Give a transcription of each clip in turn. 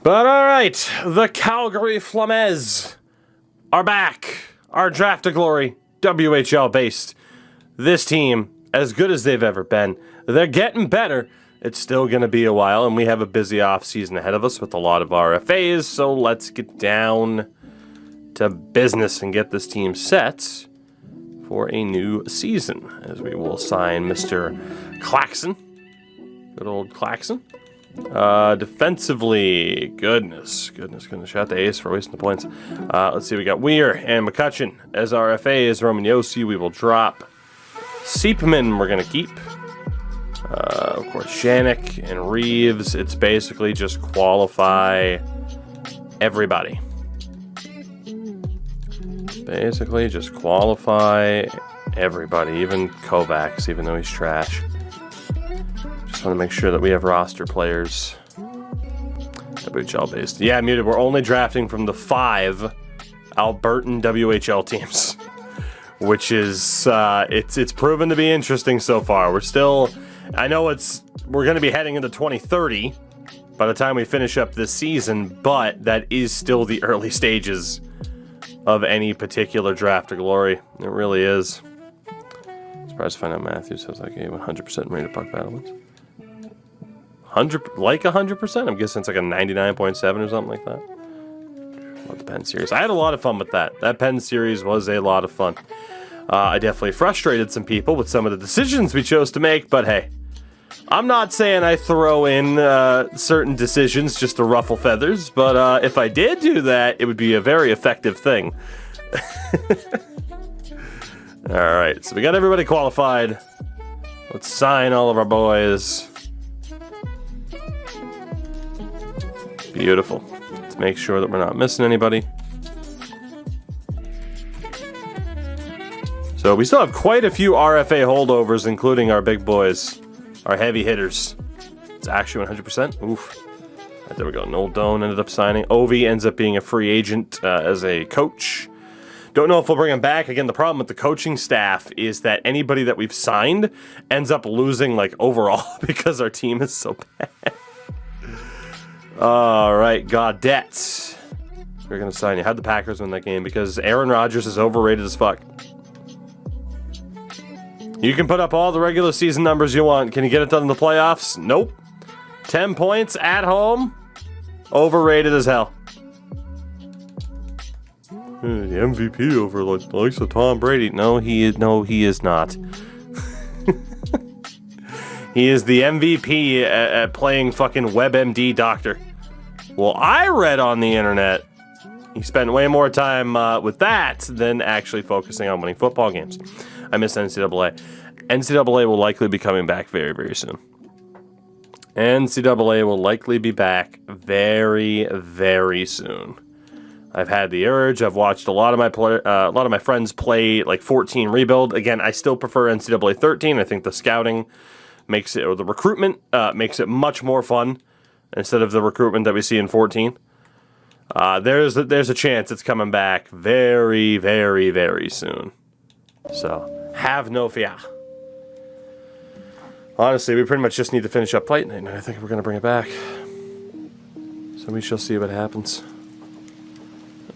But all right, the Calgary Flames are back. Our Draft to Glory, WHL based. This team, as good as they've ever been, they're getting better. It's still going to be a while, and we have a busy offseason ahead of us with a lot of RFAs, so let's get down to business and get this team set for a new season, as we will sign Mr. Claxon. Good old Claxon. Defensively, goodness. Shout the ace for wasting the points. Let's see, we got Weir and McCutcheon as RFAs. Roman Yossi, we will drop. Seepman, we're going to keep. Of course, Shanik and Reeves. It's basically just qualify everybody. Basically, just qualify everybody, even Kovacs, even though he's trash. Just want to make sure that we have roster players. WHL based. Yeah, muted. We're only drafting from the 5 Albertan WHL teams, which is it's proven to be interesting so far. We're still, I know we're going to be heading into 2030 by the time we finish up this season, but that is still the early stages of any particular draft to glory. It really is. Surprised to find out Matthews has like a 100% rated puck battle wins. 100%? I'm guessing it's like a 99.7 or something like that. Love the Penn series. I had a lot of fun with that. That Penn series was a lot of fun. I definitely frustrated some people with some of the decisions we chose to make, but hey, I'm not saying I throw in certain decisions just to ruffle feathers, but if I did do that, it would be a very effective thing. Alright, so we got everybody qualified. Let's sign all of our boys. Beautiful. Let's make sure that we're not missing anybody. So we still have quite a few RFA holdovers, including our big boys, our heavy hitters. It's actually 100%. Oof. Right, there we go. Noel Doan ended up signing. Ovi ends up being a free agent as a coach. Don't know if we'll bring him back. Again, the problem with the coaching staff is that anybody that we've signed ends up losing like overall because our team is so bad. All right, Gaudette. We're going to sign you. How'd the Packers win that game? Because Aaron Rodgers is overrated as fuck. You can put up all the regular season numbers you want. Can you get it done in the playoffs? Nope. 10 points at home? Overrated as hell. The MVP over like likes of Tom Brady. No, he is not. He is the MVP at playing fucking WebMD doctor. Well, I read on the internet he spent way more time with that than actually focusing on winning football games. I miss NCAA. NCAA will likely be coming back very, very soon. NCAA will likely be back very, very soon. I've had the urge. I've watched a lot of my friends play like 14 rebuild. Again, I still prefer NCAA 13. I think the scouting makes it, or the recruitment makes it much more fun instead of the recruitment that we see in 14. There's a chance it's coming back very, very, very soon. So have no fear. Honestly, we pretty much just need to finish up fight night, and I think we're going to bring it back. So we shall see what happens.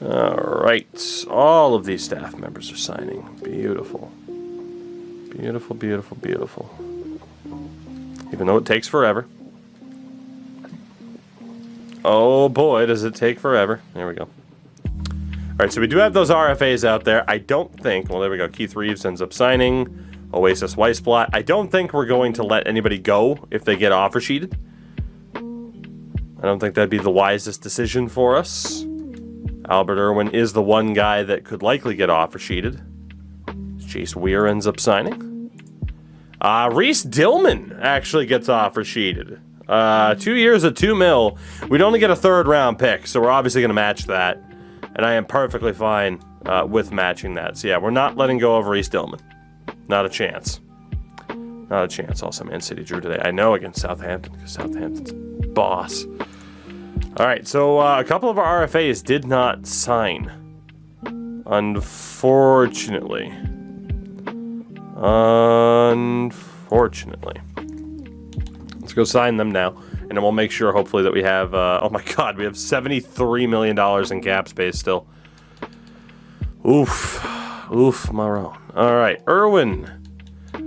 Alright, all of these staff members are signing. Beautiful. Beautiful, beautiful, beautiful. Even though it takes forever. Oh boy, does it take forever. There we go. Alright, so we do have those RFAs out there. I don't think, well there we go, Keith Reeves ends up signing. Oasis Weisblatt. I don't think we're going to let anybody go if they get offer sheeted. I don't think that'd be the wisest decision for us. Albert Irwin is the one guy that could likely get offer sheeted. Chase Weir ends up signing. Reese Dillman actually gets offer sheeted. 2 years at $2 million. We'd only get a 3rd round pick, so we're obviously going to match that. And I am perfectly fine with matching that. So yeah, we're not letting go of Reese Dillman. Not a chance. Not a chance. Also, Man City drew today. I know against Southampton, because Southampton's boss. Alright, so a couple of our RFAs did not sign. Unfortunately. Let's go sign them now. And then we'll make sure, hopefully, that we have... oh, my God. We have $73 million in cap space still. Oof. Oof, Marone. All right. Irwin.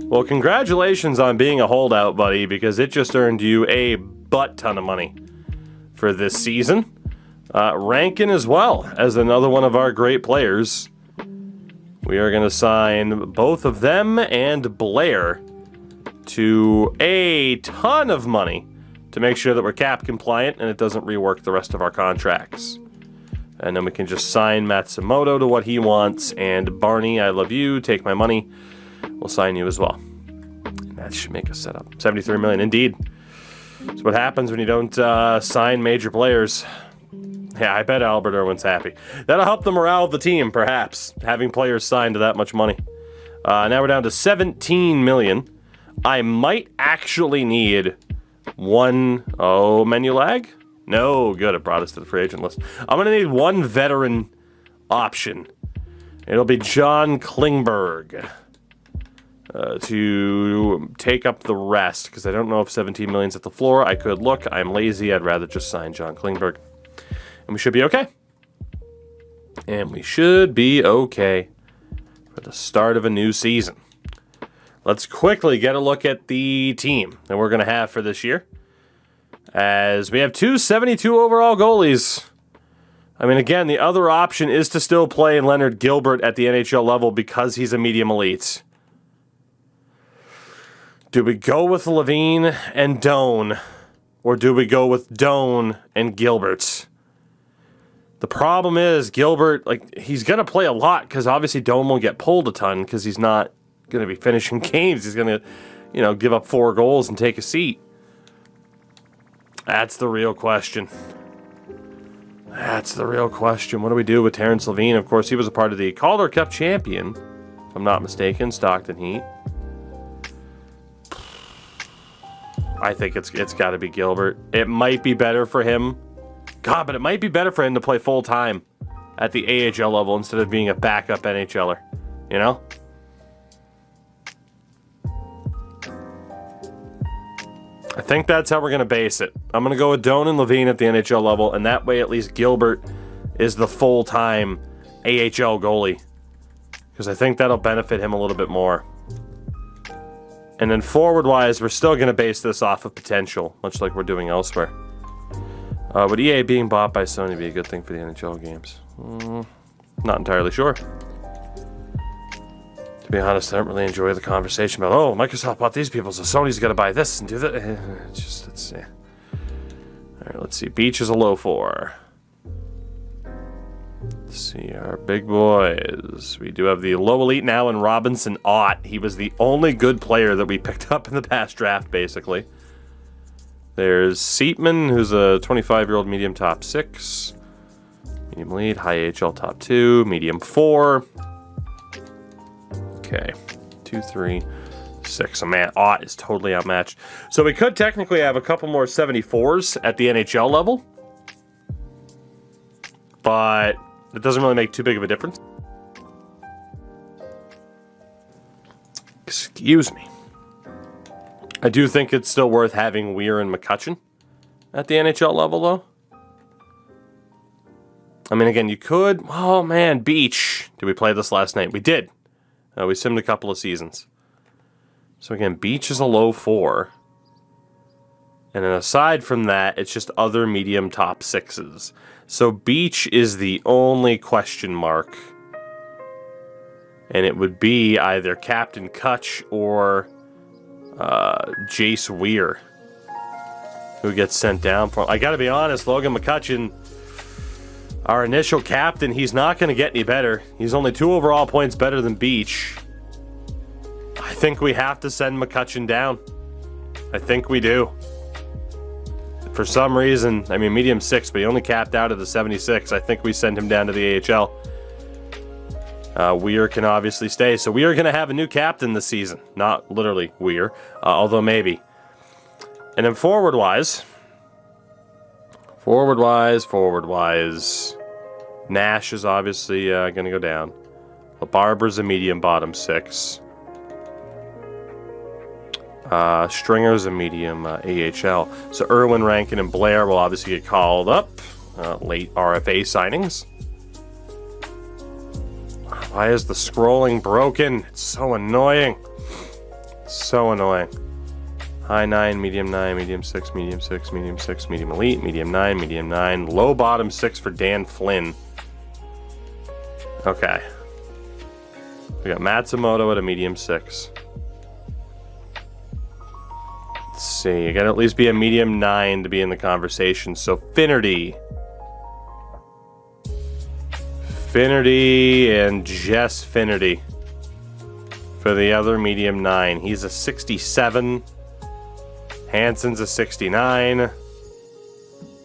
Well, congratulations on being a holdout, buddy, because it just earned you a butt ton of money for this season. Rankin as well as another one of our great players. We are going to sign both of them and Blair to a ton of money to make sure that we're cap compliant and it doesn't rework the rest of our contracts. And then we can just sign Matsumoto to what he wants, and Barney, I love you, take my money. We'll sign you as well. And that should make us set up. $73 million, indeed. That's what happens when you don't sign major players. Yeah, I bet Albert Irwin's happy. That'll help the morale of the team, perhaps, having players signed to that much money. Now we're down to $17 million. I might actually need one... Oh, menu lag? No, good, it brought us to the free agent list. I'm going to need one veteran option. It'll be John Klingberg to take up the rest, because I don't know if $17 million's at the floor. I could look. I'm lazy. I'd rather just sign John Klingberg. And we should be okay. And we should be okay for the start of a new season. Let's quickly get a look at the team that we're going to have for this year. As we have two 72 overall goalies. I mean, again, the other option is to still play Leonard Gilbert at the NHL level because he's a medium elite. Do we go with Levine and Doan? Or do we go with Doan and Gilbert? The problem is, Gilbert, like, he's going to play a lot because obviously Doan won't get pulled a ton because he's not going to be finishing games. He's going to, you know, give up 4 goals and take a seat. That's the real question. That's the real question. What do we do with Terrence Levine? Of course, he was a part of the Calder Cup champion, if I'm not mistaken, Stockton Heat. I think it's got to be Gilbert. It might be better for him. God, but it might be better for him to play full-time at the AHL level instead of being a backup NHLer. You know? I think that's how we're going to base it. I'm going to go with Doan and Levine at the NHL level, and that way at least Gilbert is the full-time AHL goalie. Because I think that'll benefit him a little bit more. And then forward-wise, we're still going to base this off of potential, much like we're doing elsewhere. Would EA being bought by Sony be a good thing for the NHL games? Not entirely sure. To be honest, I don't really enjoy the conversation about, oh, Microsoft bought these people, so Sony's got to buy this and do that. It's All right, let's see. Beach is a low 4. Let's see, our big boys. We do have the low elite now in Robinson Ott. He was the only good player that we picked up in the past draft, basically. There's Seatman, who's a 25-year-old medium top 6. Medium lead, high AHL top 2, medium 4. Okay, 2, 3, 6. So, man, Ott is totally outmatched. So we could technically have a couple more 74s at the NHL level. But it doesn't really make too big of a difference. Excuse me. I do think it's still worth having Weir and McCutcheon at the NHL level, though. I mean, again, you could... Oh, man, Beach. Did we play this last night? We did. We simmed a couple of seasons. So, again, Beach is a low 4. And then aside from that, it's just other medium top 6s. So, Beach is the only question mark. And it would be either Captain Kutch or... Jace Weir, who gets sent down for. I gotta be honest, Logan McCutcheon, our initial captain, he's not gonna get any better. He's only 2 overall points better than Beach. I think we have to send McCutcheon down. I think we do. For some reason, I mean, medium 6, but he only capped out at the 76. I think we send him down to the AHL. Weir can obviously stay. So we are going to have a new captain this season. Not literally Weir, although maybe. And then forward-wise, Nash is obviously going to go down. LaBarber's a medium bottom 6. Stringer's a medium AHL. So Irwin, Rankin, and Blair will obviously get called up. Late RFA signings. Why is the scrolling broken? It's so annoying. So annoying. High 9, medium 9, medium 6, medium 6, medium 6, medium elite, medium 9, medium 9. Low bottom 6 for Dan Flynn. Okay. We got Matsumoto at a medium 6. Let's see. You gotta at least be a medium 9 to be in the conversation. So Finnerty. Finnerty and Jess Finnerty for the other medium 9. He's a 67. Hansen's a 69.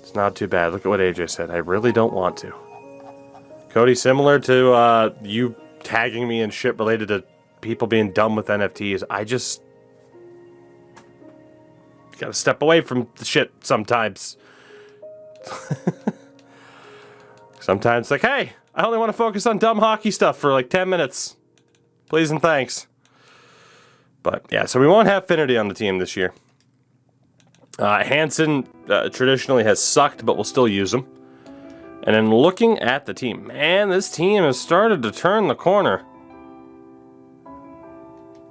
It's not too bad. Look at what AJ said. I really don't want to. Cody, similar to you tagging me in shit related to people being dumb with NFTs, I just gotta step away from the shit sometimes. Sometimes, like, hey, I only want to focus on dumb hockey stuff for like 10 minutes. Please and thanks. But yeah, so we won't have Finnerty on the team this year. Hansen traditionally has sucked, but we'll still use him. And then looking at the team, man, this team has started to turn the corner.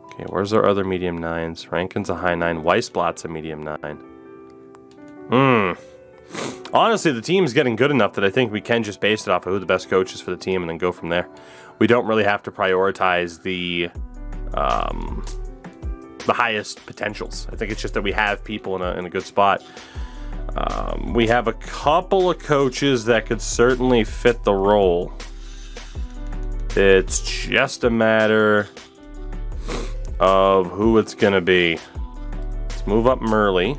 Okay, where's our other medium 9s? Rankin's a high 9. Weissblatt's a medium 9. Honestly, the team's getting good enough that I think we can just base it off of who the best coach is for the team and then go from there. We don't really have to prioritize the highest potentials. I think it's just that we have people in a good spot. We have a couple of coaches that could certainly fit the role. It's just a matter of who it's going to be. Let's move up Murley.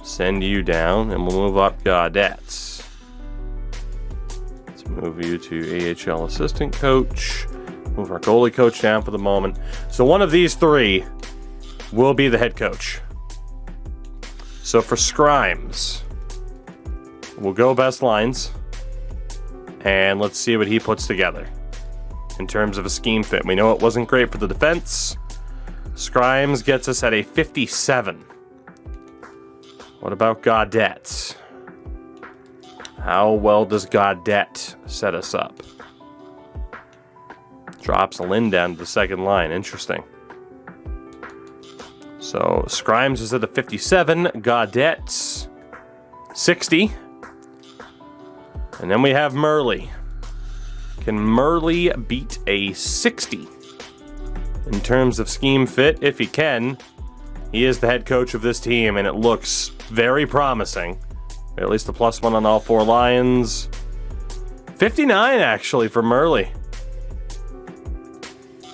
Send you down, and we'll move up Gaudette. Let's move you to AHL assistant coach. Move our goalie coach down for the moment. So one of these three will be the head coach. So for Scrimes, we'll go best lines, and let's see what he puts together in terms of a scheme fit. We know it wasn't great for the defense. Scrimes gets us at a 57. What about Gaudette? How well does Gaudette set us up? Drops Lynn down to the second line. Interesting. So Scrimes is at a 57. Gaudette's 60. And then we have Murley. Can Murley beat a 60? In terms of scheme fit, if he can, he is the head coach of this team, and it looks very promising. At least a +1 on all 4 lines. 59, actually, for Murley.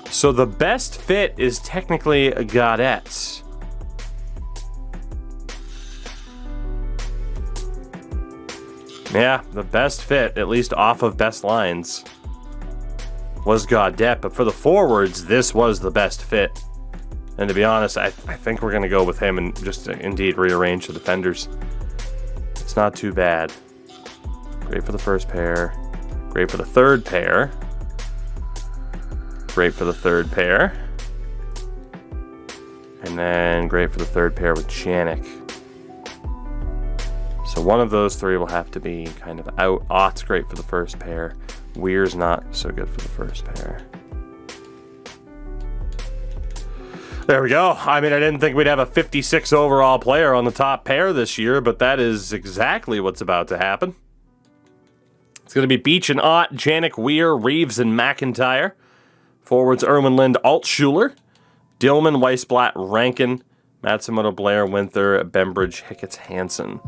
So the best fit is technically Gaudette's. Yeah, the best fit, at least off of best lines, was Gaudette. But for the forwards, this was the best fit. And to be honest, I think we're going to go with him and just indeed rearrange the defenders. It's not too bad. Great for the first pair. Great for the third pair. Great for the third pair. And then great for the third pair with Janik. So one of those three will have to be kind of out. Ott's great for the first pair. Weir's not so good for the first pair. There we go. I mean, I didn't think we'd have a 56 overall player on the top pair this year, but that is exactly what's about to happen. It's going to be Beach and Ott, Janik, Weir, Reeves, and McIntyre. Forwards, Erwin Lind, Altschuler, Dillman, Weissblatt, Rankin, Matsumoto, Blair, Winther, Bembridge, Hicketts, Hansen.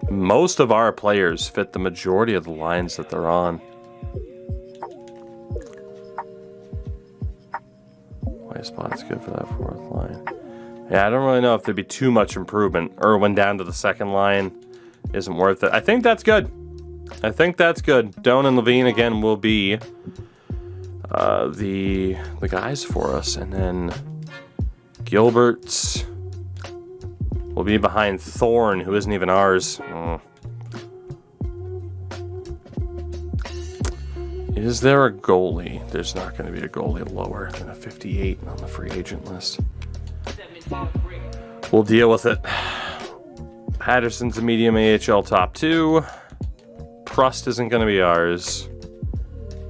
Most of our players fit the majority of the lines that they're on. Weissblatt's good for that 4th line. Yeah, I don't really know if there'd be too much improvement. Irwin down to the 2nd line isn't worth it. I think that's good. I think that's good. Doan and Levine again will be the guys for us, and then Gilbert's will be behind Thorne, who isn't even ours. Is there a goalie? There's not going to be a goalie lower than a 58 on the free agent list. We'll deal with it. Patterson's a medium AHL top 2. Prust isn't going to be ours.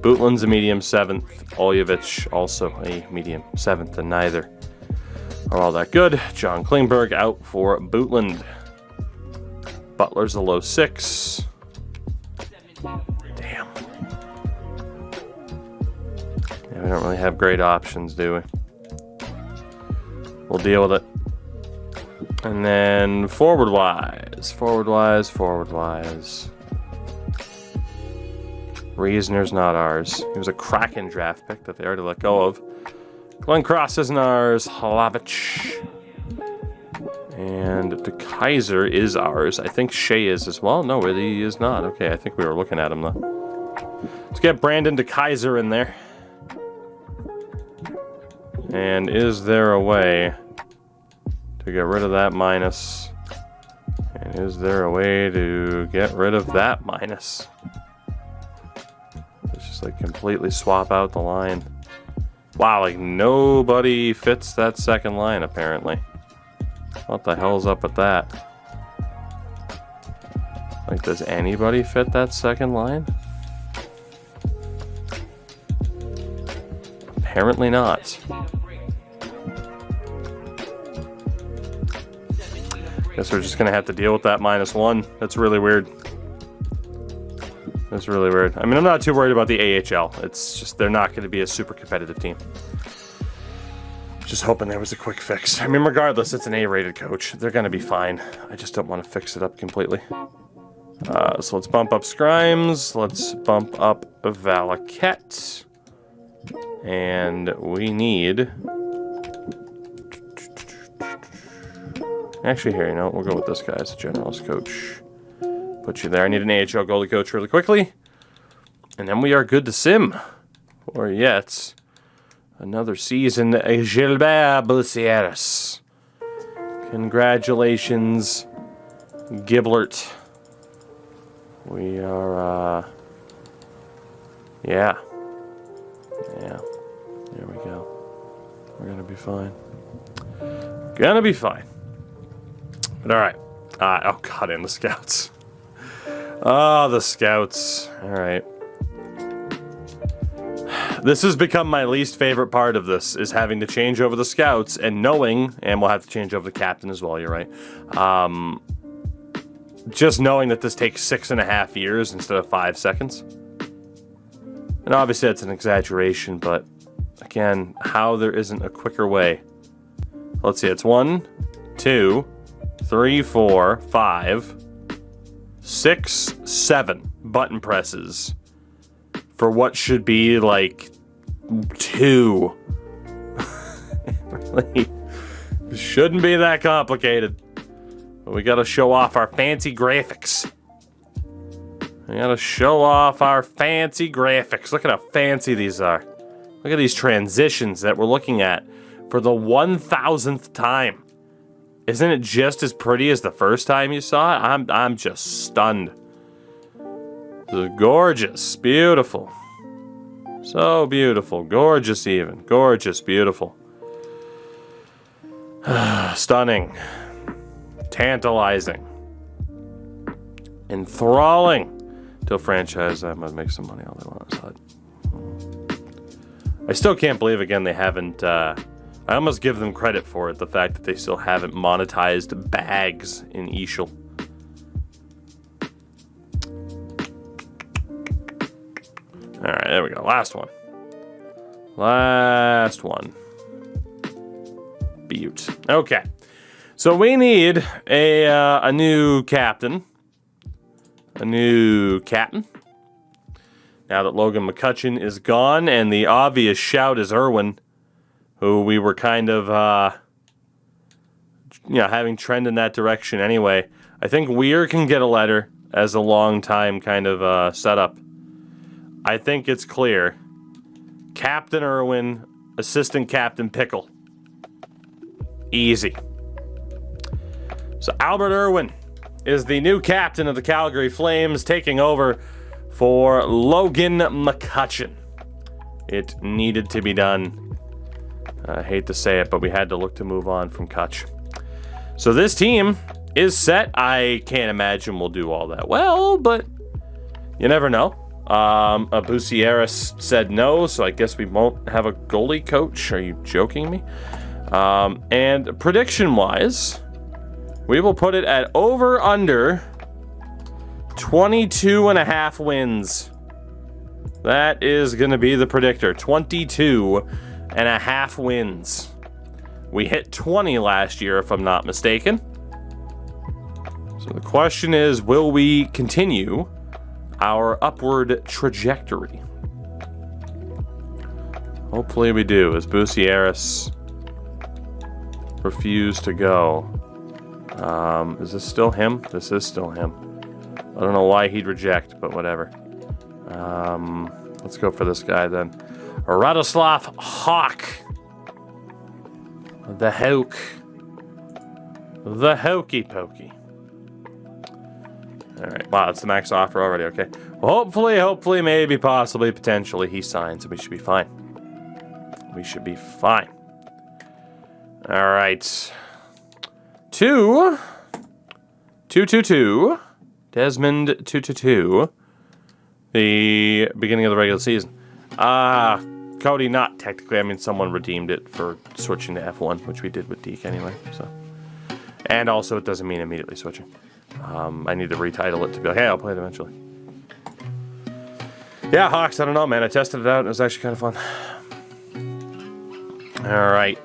Bootland's a medium 7th. Oljevich also a medium 7th, and neither are all that good. John Klingberg out for Bootland. Butler's a low 6. Damn. Yeah, we don't really have great options, do we? We'll deal with it. And then forward-wise. Reasoner's not ours. He was a Kraken draft pick that they already let go of. Glenn Cross isn't ours. Halavich. And De Kaiser is ours. I think Shea is as well. No, he is not. Okay, I think we were looking at him though. Let's get Brandon De Kaiser in there. And is there a way to get rid of that minus? And is there a way to get rid of that minus? Let's just like completely swap out the line. Wow, like nobody fits that second line apparently. What the hell's up with that? Like, does anybody fit that second line? Apparently not. Guess we're just gonna have to deal with that -1. That's really weird. That's really weird. I mean, I'm not too worried about the AHL. It's just they're not going to be a super competitive team. Just hoping there was a quick fix. I mean, regardless, it's an A-rated coach. They're going to be fine. I just don't want to fix it up completely. So let's bump up Scrimes. Let's bump up Valaket. And we need... Actually, here, you know, we'll go with this guy as a generalist coach. Put you there. I need an AHL goalie coach really quickly. And then we are good to sim. Or yet... another season, Gilbert Bussieres. Congratulations, Giblert. We are, yeah. Yeah. There we go. We're gonna be fine. Gonna be fine. But alright. Oh god, and the scouts. Oh, the scouts. Alright. This has become my least favorite part of this, is having to change over the scouts and knowing, and we'll have to change over the captain as well, you're right. Just knowing that this takes 6.5 years instead of 5 seconds. And obviously that's an exaggeration, but again, how there isn't a quicker way. Let's see, it's 1, 2, 3, 4, 5, 6, 7 button presses. For what should be like 2. Really shouldn't be that complicated. But we gotta show off our fancy graphics. We gotta show off our fancy graphics. Look at how fancy these are. Look at these transitions that we're looking at for the 1000th time. Isn't it just as pretty as the first time you saw it? I'm just stunned. Gorgeous, beautiful. So beautiful, gorgeous even, gorgeous, beautiful. Stunning, tantalizing, enthralling. To a franchise that might make some money all they want aside. I still can't believe again they haven't, I almost give them credit for it, the fact that they still haven't monetized bags in Eashel. Alright, there we go. Last one. Last one. Butte. Okay. So we need a new captain. A new captain. Now that Logan McCutcheon is gone, and the obvious shout is Irwin, who we were kind of, having trend in that direction anyway. I think Weir can get a letter as a long time kind of setup. I think it's clear. Captain Irwin, Assistant Captain Pickle. Easy. So Albert Irwin is the new captain of the Calgary Flames, taking over for Logan McCutcheon. It needed to be done. I hate to say it, but we had to look to move on from Kutch. So this team is set. I can't imagine we'll do all that well, but you never know. Busieris said no, so I guess we won't have a goalie coach. Are you joking me? And prediction-wise, we will put it at over-under 22.5 wins. That is going to be the predictor. 22.5 wins. We hit 20 last year, if I'm not mistaken. So the question is, will we continue our upward trajectory? Hopefully we do, as Busieris refused to go. Is this still him? This is still him. I don't know why he'd reject, but whatever. Let's go for this guy then. Radoslav Hawk. The Hawk. The Hokey Pokey. Alright, wow, that's the max offer already, okay. Well, hopefully, maybe, possibly, potentially, he signs, and we should be fine. We should be fine. Alright. 2-2-2. Desmond 2-2-2. The beginning of the regular season. Cody, not technically. I mean, someone redeemed it for switching to F1, which we did with Deke anyway, so. And also, it doesn't mean immediately switching. I need to retitle it to be like, hey, I'll play it eventually. Yeah, Hawks, I don't know, man. I tested it out, and it was actually kind of fun. All right.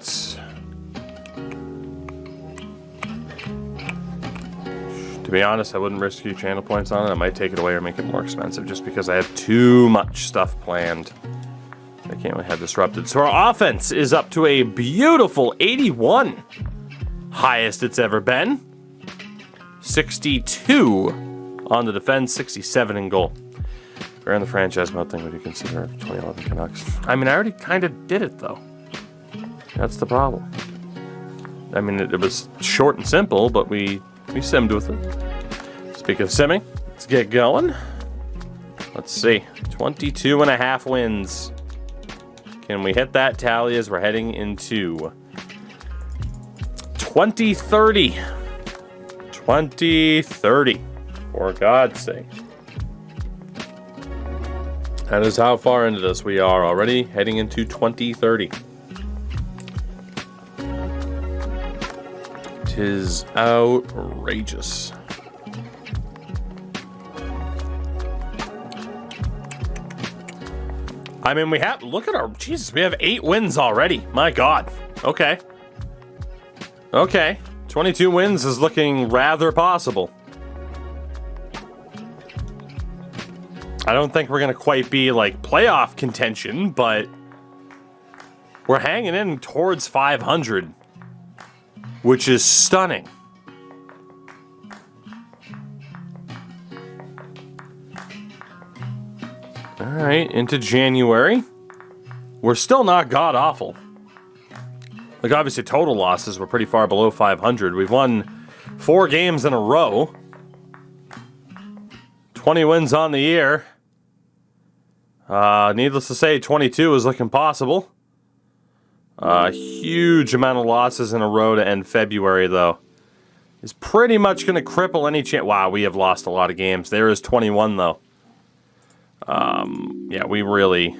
To be honest, I wouldn't risk you channel points on it. I might take it away or make it more expensive just because I have too much stuff planned. I can't really have disrupted. So our offense is up to a beautiful 81. Highest it's ever been. 62 on the defense, 67 in goal. If we're in the franchise mode thing, would you consider 2011 Canucks? I mean, I already kind of did it, though. That's the problem. I mean, it was short and simple, but we simmed with it. Speaking of simming, let's get going. Let's see. 22.5 wins. Can we hit that tally as we're heading into 2030? 2030. For God's sake. That is how far into this we are already, heading into 2030. Tis outrageous. I mean, look at our, Jesus, we have 8 wins already. My God. Okay. 22 wins is looking rather possible. I don't think we're going to quite be like playoff contention, but we're hanging in towards 500, which is stunning. All right, into January. We're still not god-awful. Like, obviously, total losses were pretty far below 500. We've won 4 games in a row. 20 wins on the year. Needless to say, 22 is looking possible. Huge amount of losses in a row to end February, though. Is pretty much going to cripple any chance. Wow, we have lost a lot of games. There is 21, though. Yeah, we really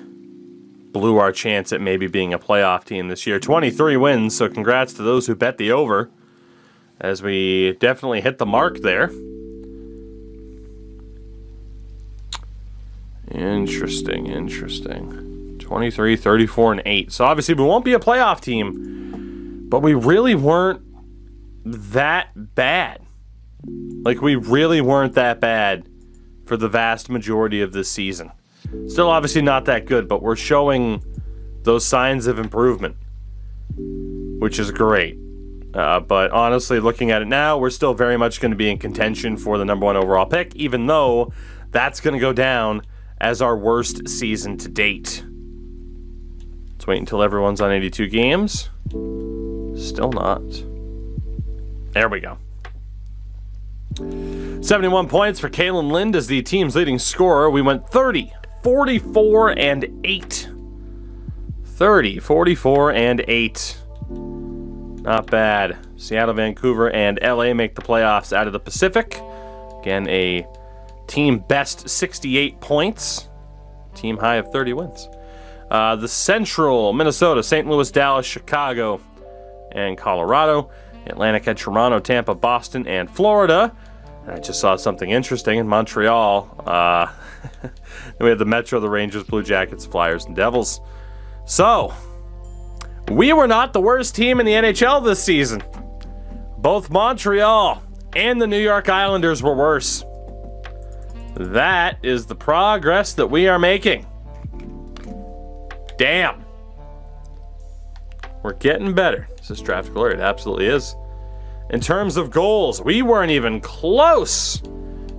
blew our chance at maybe being a playoff team this year. 23 wins, so congrats to those who bet the over, as we definitely hit the mark there. Interesting. 23, 34, and 8. So obviously we won't be a playoff team, but we really weren't that bad. Like, we really weren't that bad for the vast majority of this season. Still obviously not that good, but we're showing those signs of improvement, which is great. But honestly, looking at it now, we're still very much going to be in contention for the number 1 overall pick, even though that's going to go down as our worst season to date. Let's wait until everyone's on 82 games. Still not. There we go. 71 points for Kalen Lind as the team's leading scorer. We went 30, 44, and 8. 30, 44, and 8. Not bad. Seattle, Vancouver, and LA make the playoffs out of the Pacific. Again, a team best 68 points. Team high of 30 wins. The Central, Minnesota, St. Louis, Dallas, Chicago, and Colorado. Atlantic had Toronto, Tampa, Boston, and Florida. And I just saw something interesting in Montreal. We had the Metro, the Rangers, Blue Jackets, Flyers, and Devils. So, we were not the worst team in the NHL this season. Both Montreal and the New York Islanders were worse. That is the progress that we are making. Damn. We're getting better. This is Statistical alert. It absolutely is. In terms of goals, we weren't even close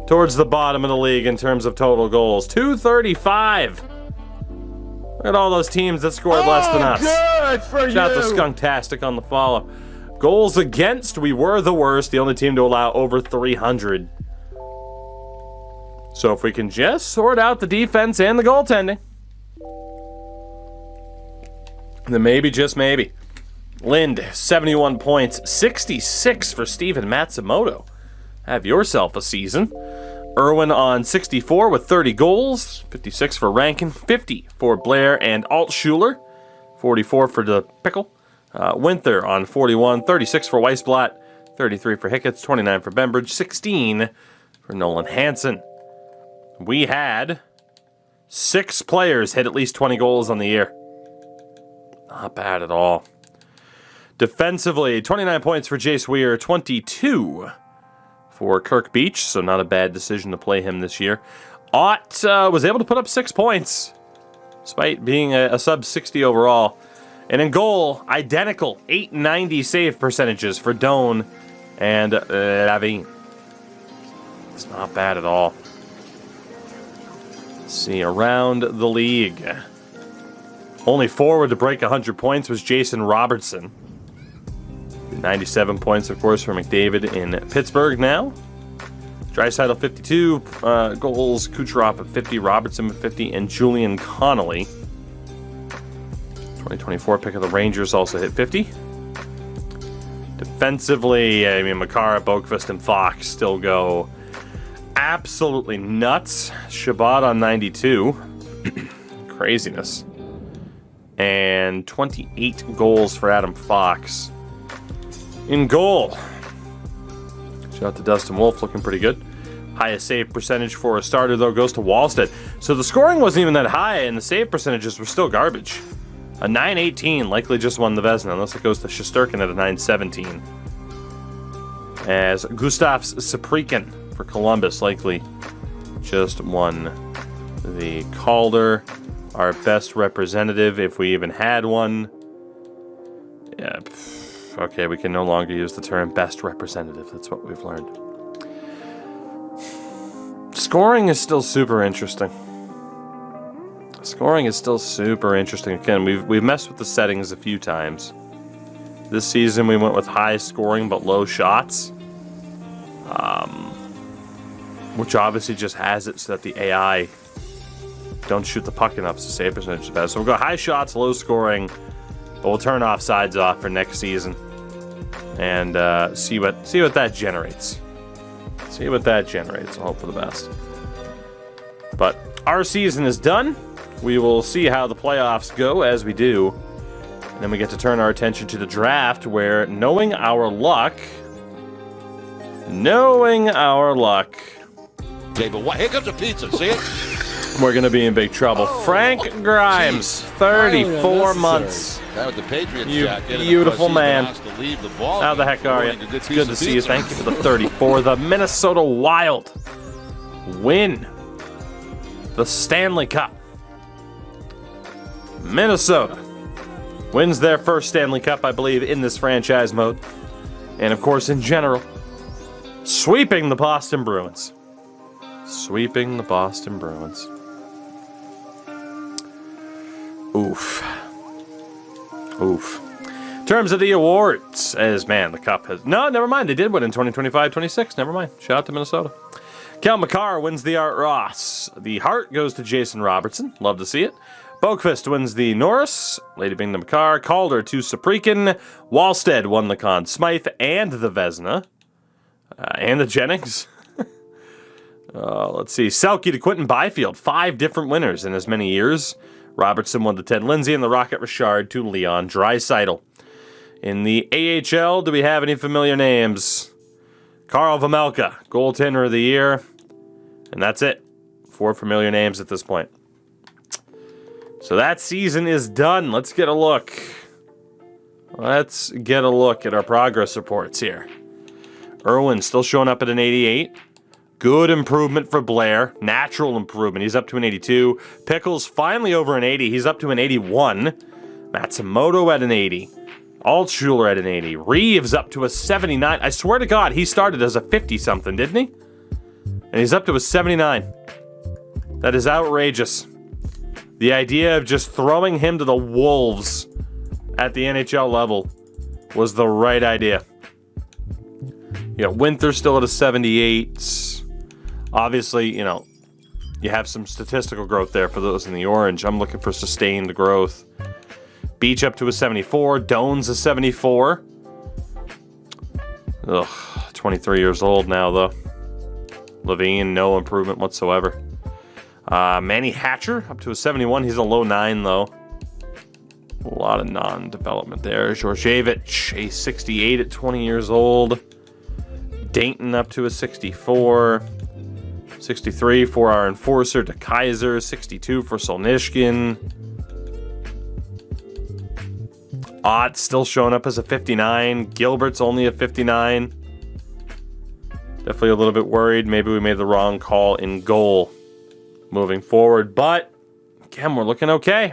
towards the bottom of the league in terms of total goals. 235. Look at all those teams that scored less than us. Good for Shout out to Skunktastic on the follow. Goals against, we were the worst. The only team to allow over 300. So if we can just sort out the defense and the goaltending, then maybe, just maybe. Lind, 71 points, 66 for Steven Matsumoto. Have yourself a season. Irwin on 64 with 30 goals, 56 for Rankin, 50 for Blair and Altschuler, 44 for the Pickle. Winther on 41, 36 for Weissblatt, 33 for Hicketts, 29 for Bembridge, 16 for Nolan Hansen. We had 6 players hit at least 20 goals on the year. Not bad at all. Defensively, 29 points for Jace Weir, 22 for Kirk Beach, so not a bad decision to play him this year. Ott was able to put up 6 points, despite being a sub-60 overall. And in goal, identical 890 save percentages for Doan and Lavine. It's not bad at all. Let's see, around the league. Only forward to break 100 points was Jason Robertson. 97 points, of course, for McDavid in Pittsburgh now. Draisaitl 52 goals, Kucherov at 50, Robertson at 50, and Julian Connolly, 2024 pick of the Rangers, also hit 50. Defensively, I mean, Makara, Boqvist, and Fox still go absolutely nuts. Shabbat on 92. Craziness. And 28 goals for Adam Fox. In goal, shout out to Dustin Wolf, looking pretty good. Highest save percentage for a starter, though, goes to Wallstead. So the scoring wasn't even that high, and the save percentages were still garbage. A 918 likely just won the Vezina, unless it goes to Shesterkin at a 917. As Gustavs Saprikin for Columbus likely just won the Calder. Our best representative, if we even had one. Yeah, okay, we can no longer use the term best representative. That's what we've learned. Scoring is still super interesting. Scoring is still super interesting. Again, we've messed with the settings a few times. This season we went with high scoring but low shots. Which obviously just has it so that the AI don't shoot the puck enough so save percentage is better. So we'll go high shots, low scoring, but we'll turn offsides off for next season. And see what that generates. See what that generates. I'll hope for the best. But our season is done. We will see how the playoffs go as we do. And then we get to turn our attention to the draft, where knowing our luck. Okay, but what? Here comes the pizza, see it? We're going to be in big trouble. Frank Grimes, 34 months. That was the Patriots, You jacket, beautiful man. The How the heck are you? It's good to see you. Thank you for the 34. The Minnesota Wild win the Stanley Cup. Minnesota wins their first Stanley Cup, I believe, in this franchise mode. And, of course, in general, sweeping the Boston Bruins. Sweeping the Boston Bruins. Oof. In terms of the awards, as man, the Cup has... No, never mind. They did win in 2025-26. Never mind. Shout out to Minnesota. Cal McCarr wins the Art Ross. The Hart goes to Jason Robertson. Love to see it. Boqvist wins the Norris. Lady Bing to McCarr. Calder to Saprikin. Wallstead won the Conn Smythe and the Vezina. And the Jennings. Let's see. Selke to Quentin Byfield. 5 different winners in as many years. Robertson won to Ted Lindsay, and the Rocket Richard to Leon Draisaitl. In the AHL, do we have any familiar names? Carl Vejmelka, goaltender of the year. And that's it. 4 familiar names at this point. So that season is done. Let's get a look. Let's get a look at our progress reports here. Irwin still showing up at an 88. Good improvement for Blair. Natural improvement. He's up to an 82. Pickles finally over an 80. He's up to an 81. Matsumoto at an 80. Altshuler at an 80. Reeves up to a 79. I swear to God, he started as a 50-something, didn't he? And he's up to a 79. That is outrageous. The idea of just throwing him to the wolves at the NHL level was the right idea. You got Winther still at a 78. Obviously, you know, you have some statistical growth there for those in the orange. I'm looking for sustained growth. Beach up to a 74. Doan's a 74. Ugh, 23 years old now, though. Levine, no improvement whatsoever. Manny Hatcher up to a 71. He's a low 9, though. A lot of non-development there. Georgievich, a 68 at 20 years old. Dayton up to a 64. 63 for our enforcer, De Kaiser. 62 for Solnishkin. Ott still showing up as a 59. Gilbert's only a 59. Definitely a little bit worried. Maybe we made the wrong call in goal moving forward. But, again, we're looking okay.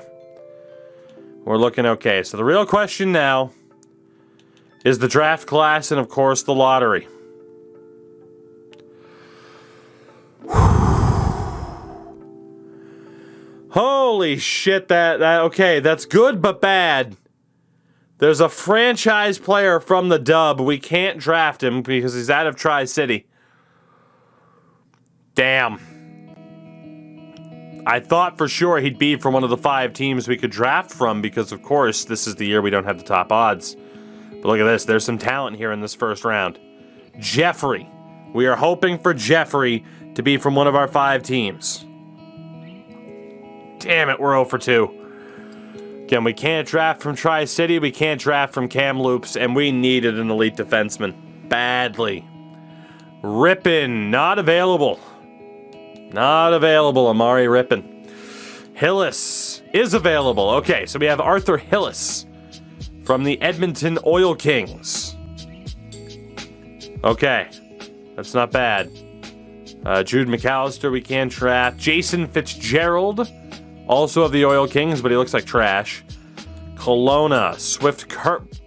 We're looking okay. So the real question now is the draft class and, of course, the lottery. Holy shit, okay, that's good but bad. There's a franchise player from the Dub. We can't draft him because he's out of Tri-City. Damn. I thought for sure he'd be from one of the 5 teams we could draft from because, of course, this is the year we don't have the top odds. But look at this. There's some talent here in this first round. Jeffrey. We are hoping for Jeffrey to be from one of our 5 teams. Damn it, we're 0 for 2. Again, we can't draft from Tri-City, we can't draft from Kamloops, and we needed an elite defenseman. Badly. Rippin, not available. Not available, Amari Rippin. Hillis is available. Okay, so we have Arthur Hillis from the Edmonton Oil Kings. Okay, that's not bad. Jude McAllister, we can draft. Jason Fitzgerald, also of the Oil Kings, but he looks like trash. Kelowna, Swift Current.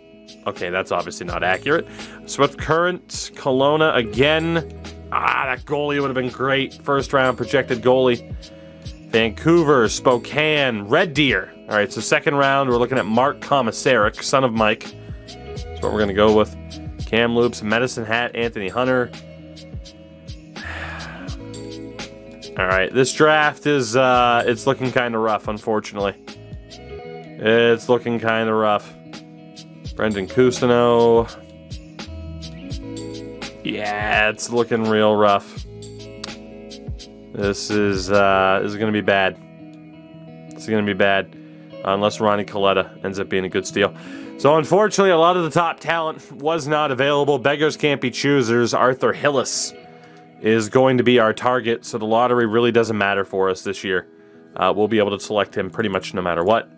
Okay, that's obviously not accurate. Swift Current, Kelowna again. That goalie would have been great. First round projected goalie. Vancouver, Spokane, Red Deer. All right, so second round, we're looking at Mark Komisarek, son of Mike. That's what we're going to go with. Kamloops, Medicine Hat, Anthony Hunter. All right, this draft is, it's looking kind of rough, unfortunately. It's looking kind of rough. Brendan Cousineau. Yeah, it's looking real rough. This is going to be bad. This is going to be bad. Unless Ronnie Coletta ends up being a good steal. So, unfortunately, a lot of the top talent was not available. Beggars can't be choosers. Arthur Hillis is going to be our target, so the lottery really doesn't matter for us this year. We'll be able to select him pretty much no matter what.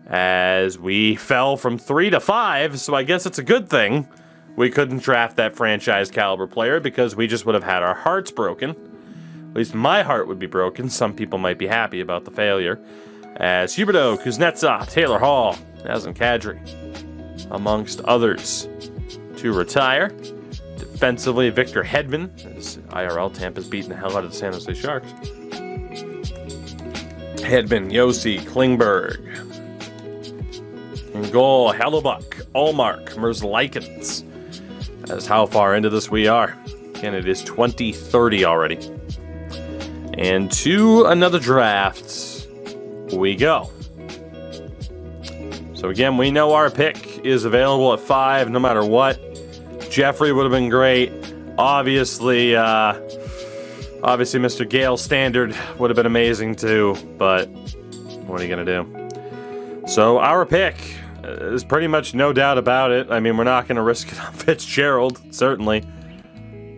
As we fell from 3 to 5, so I guess it's a good thing we couldn't draft that franchise caliber player because we just would have had our hearts broken. At least my heart would be broken. Some people might be happy about the failure. As Huberdeau, Kuznetsov, Taylor Hall, Nazem Kadri, amongst others, to retire. Defensively, Victor Hedman, as IRL Tampa's beating the hell out of the San Jose Sharks. Hedman, Yossi, Klingberg. In goal, Hellebuck, Allmark, Merzlikens. That's how far into this we are. Again, it is 2030 already. And to another draft we go. So again, we know our pick is available at 5 no matter what. Jeffrey would have been great. Obviously, Mr. Gale Standard would have been amazing too, but what are you going to do? So our pick is pretty much no doubt about it. I mean, we're not going to risk it on Fitzgerald, certainly.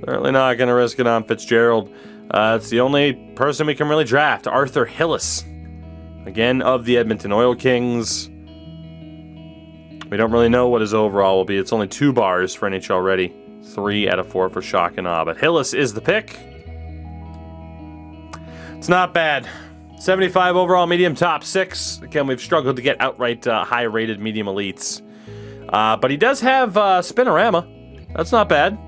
Certainly not going to risk it on Fitzgerald. It's the only person we can really draft, Arthur Hillis. Again, of the Edmonton Oil Kings. We don't really know what his overall will be. It's only 2 bars for NHL Ready. 3 out of 4 for shock and awe. But Hillis is the pick. It's not bad. 75 overall, medium top 6. Again, we've struggled to get outright high-rated medium elites. But he does have Spinorama. That's not bad.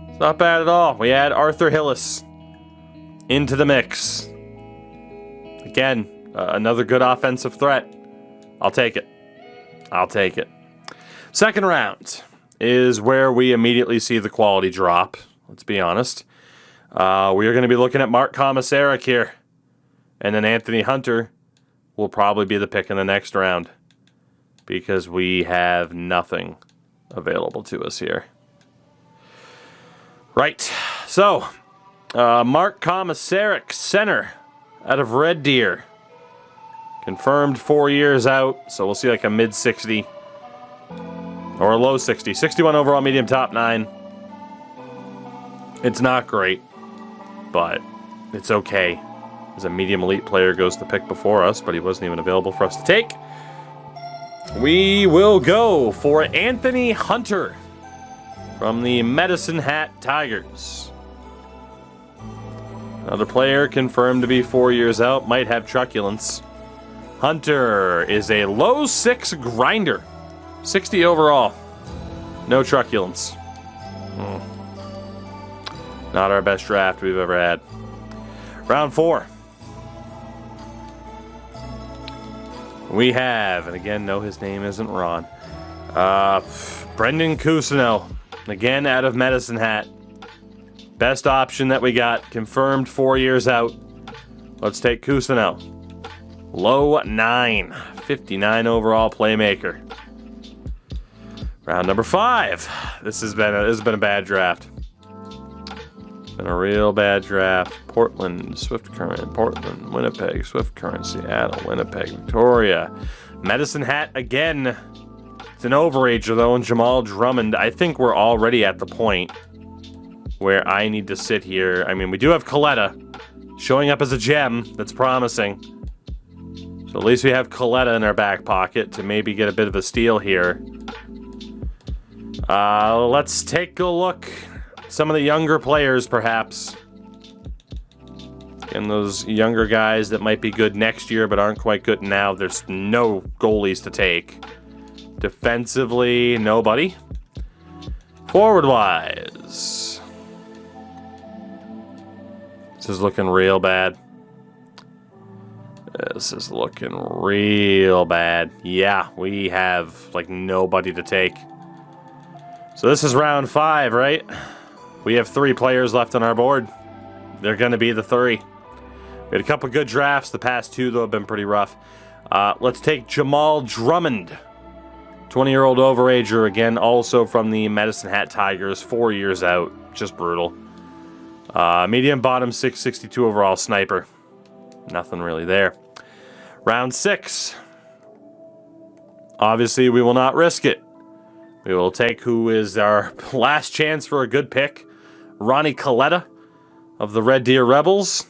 It's not bad at all. We add Arthur Hillis into the mix. Again, another good offensive threat. I'll take it. I'll take it. Second round is where we immediately see the quality drop. Let's be honest. We are going to be looking at Mark Komisarek here. And then Anthony Hunter will probably be the pick in the next round. Because we have nothing available to us here. Right. So, Mark Komisarek, center out of Red Deer. Confirmed 4 years out, so we'll see like a mid-60 or a low 60. 61 overall, medium top 9. It's not great, but it's okay. As a medium elite player goes the pick before us, but he wasn't even available for us to take. We will go for Anthony Hunter from the Medicine Hat Tigers. Another player confirmed to be 4 years out, might have truculence. Hunter is a low 6 grinder. 60 overall. No truculence. Not our best draft we've ever had. Round 4. We have, and again, no, his name isn't Ron. Brendan Cousineau. Again, out of Medicine Hat. Best option that we got. Confirmed 4 years out. Let's take Cousineau. Low 9. 59 overall playmaker. Round number 5. This has been a bad draft. Been a real bad draft. Portland, Swift Current, Portland, Winnipeg, Swift Current, Seattle, Winnipeg, Victoria. Medicine Hat again. It's an overager though, and Jamal Drummond. I think we're already at the point where I need to sit here. I mean, we do have Coletta showing up as a gem. That's promising. So at least we have Coletta in our back pocket to maybe get a bit of a steal here. Let's take a look. Some of the younger players, perhaps. And those younger guys that might be good next year but aren't quite good now. There's no goalies to take. Defensively, nobody. Forward-wise, this is looking real bad. This is looking real bad. Yeah, we have, like, nobody to take. So this is round 5, right? We have 3 players left on our board. They're going to be the 3. We had a couple good drafts. The past 2, though, have been pretty rough. Let's take Jamal Drummond. 20-year-old overager, again, also from the Medicine Hat Tigers. 4 years out. Just brutal. Medium bottom 6, 62 overall sniper. Nothing really there. Round 6. Obviously, we will not risk it. We will take who is our last chance for a good pick. Ronnie Coletta of the Red Deer Rebels.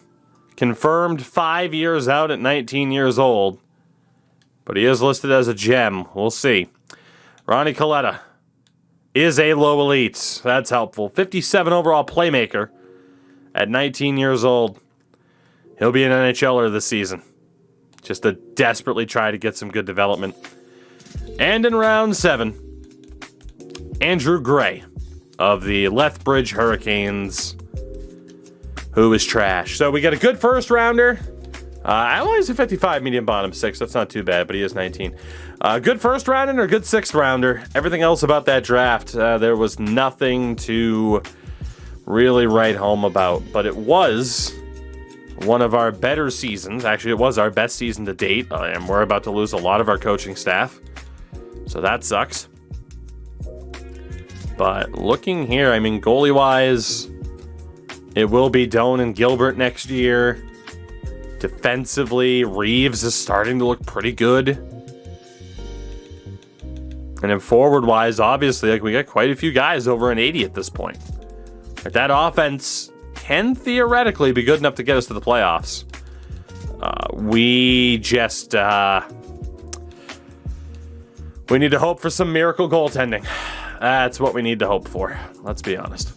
Confirmed 5 years out at 19 years old. But he is listed as a gem. We'll see. Ronnie Coletta is a low elite. That's helpful. 57 overall playmaker at 19 years old. He'll be an NHLer this season. Just to desperately try to get some good development. And in round 7, Andrew Gray of the Lethbridge Hurricanes, who is trash. So we got a good first rounder, Well, he's a 55, medium bottom 6. That's not too bad, but he is 19. Good first rounder or good sixth rounder. Everything else about that draft, there was nothing to really write home about. But it was one of our better seasons. Actually, it was our best season to date. And we're about to lose a lot of our coaching staff. So that sucks. But looking here, I mean, goalie-wise, it will be Doan and Gilbert next year. Defensively, Reeves is starting to look pretty good. And then forward-wise, obviously, like, we got quite a few guys over an 80 at this point. Like, that offense can theoretically be good enough to get us to the playoffs. We just, we need to hope for some miracle goaltending. That's what we need to hope for. Let's be honest.